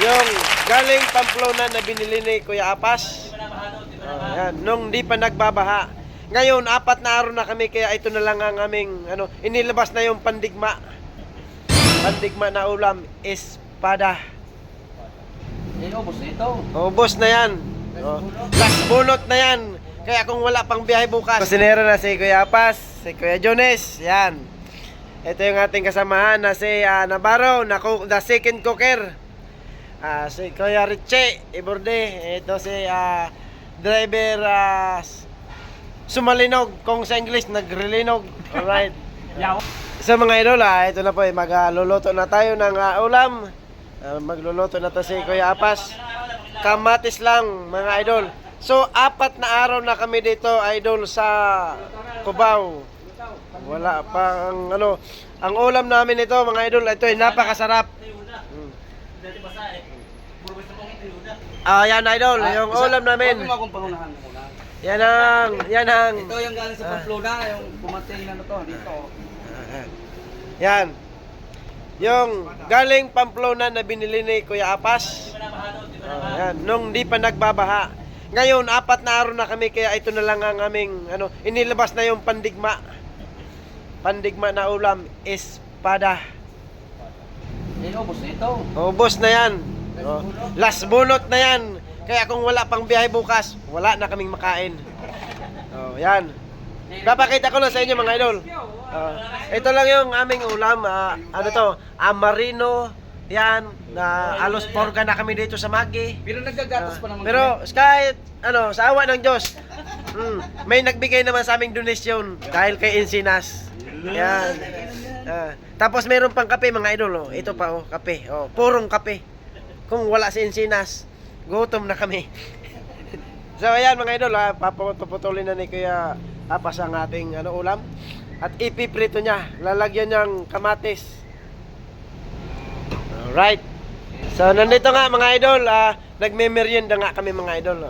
Yung galing Pamplona na binili ni Kuya Apas. Yan, nung di pa nagbabaha. Ngayon, 4 na araw na kami, kaya ito na lang ang aming, inilabas na yung pandigma. Pandigma na ulam, espada. Ubos na ito. Ubos na yan. Last bunot na yan. Kaya kung wala pang biyahe bukas. Kusinero na si Kuya Apas, si Kuya Jones, yan. Ito yung ating kasamahan na si Navarro, the second cooker. Si Kuya Richie Iborde. Ito si driver Sumalinog. Kung sa English, nagrelinog. Alright. So mga idol, ito na po, magluluto na tayo ng ulam. Magluluto na to si Kuya Apas. Kamatis lang mga idol. So 4 na araw na kami dito idol sa Cubao. Wala pang ang ulam namin ito mga idol, ito ay napakasarap. Yan idol, yung ulam namin. Yan ang Ito yung galing sa Pamplona, yung pumatay na dito. Yan. Yung galing Pamplona na binili ni Kuya Apas. Yan, nung di pa nagbabaha. Ngayon, 4 na araw na kami, kaya ito na lang ang aming, inilabas na yung pandigma. Pandigma na ulam, espada. Ubos na ito. Ubos na yan. Last bunot na yan. Kaya kung wala pang biyahe bukas, wala na kaming makain. Yan. Papakita ko lang sa inyo mga idol. Ito lang yung aming ulam. Marino. Yan. Alos porga na kami dito sa Magi. Pero nagagatas pa naman. Pero kahit sa awa ng Diyos, may nagbigay naman sa aming donasyon dahil kay Encinas. Yan. Tapos meron pang kape mga idol. Ito pa kape. Purong kape. Kung wala si Encinas, gutom na kami. So ayan mga idol, papuputulin na ni Kuya Apas ang ating ulam. At ipiprito niya. Lalagyan niyang kamatis. Alright. So nandito nga mga idol, nagme-merienda nga kami mga idol.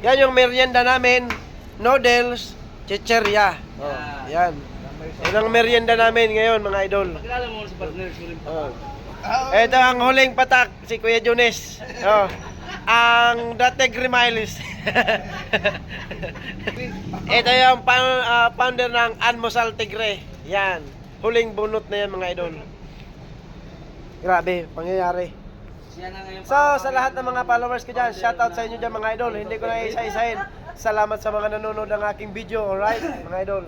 Yan yung merienda namin, noodles, chicherya. Yan. Yan ang merienda namin ngayon mga idol. Pakilala mo sa partner, Ito ang huling patak, si Kuya Jones. Ang dating Remailis. Ito yung founder ng Almusal Tigre. Yan. Huling bunot na yan mga idol. Grabe, pangyayari. So, sa lahat ng mga followers ko dyan, shoutout sa inyo dyan mga idol. Hindi ko na isa-isahin. Salamat sa mga nanonood ng aking video. Alright, mga idol.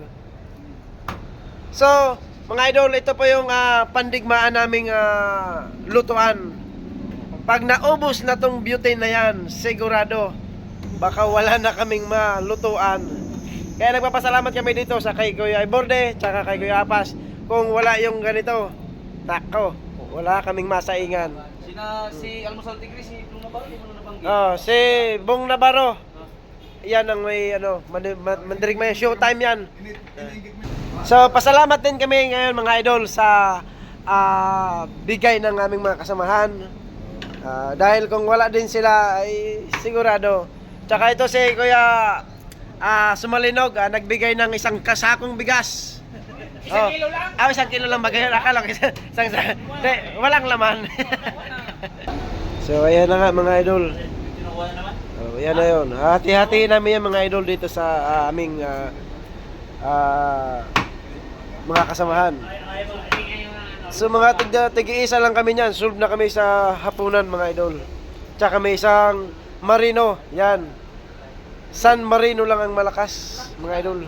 So, mga idol, ito po yung pandigmaan naming lutuan. Pag naubos na tong butane na yan, sigurado, baka wala na kaming malutuan. Kaya nagpapasalamat kami dito sa kay Kuya Iborde, tsaka kay Kuya Apas. Kung wala yung ganito, tako, wala kaming masaingan. Si Almusal Tigre, si Bong Navarro, di mo na nabanggit. Si Bong Navarro. Yan ang may mandirig may showtime yan. So pasalamat din kami ngayon mga idol sa bigay ng aming mga kasamahan. Dahil kung wala din sila ay sigurado. Tsaka ito si Kuya Sumalinog, nagbigay ng isang kasakong bigas. Isang kilo lang? 1 kilo lang bagay. Akala ko walang laman. So ayan na nga mga idol. Yan na yun. Hati-hati namin yan mga idol dito sa aming mga kasamahan. So mga tig-iisa lang kami niyan. Solve na kami sa hapunan mga idol. Tsaka may isang Marino. Yan. San Marino lang ang malakas mga idol.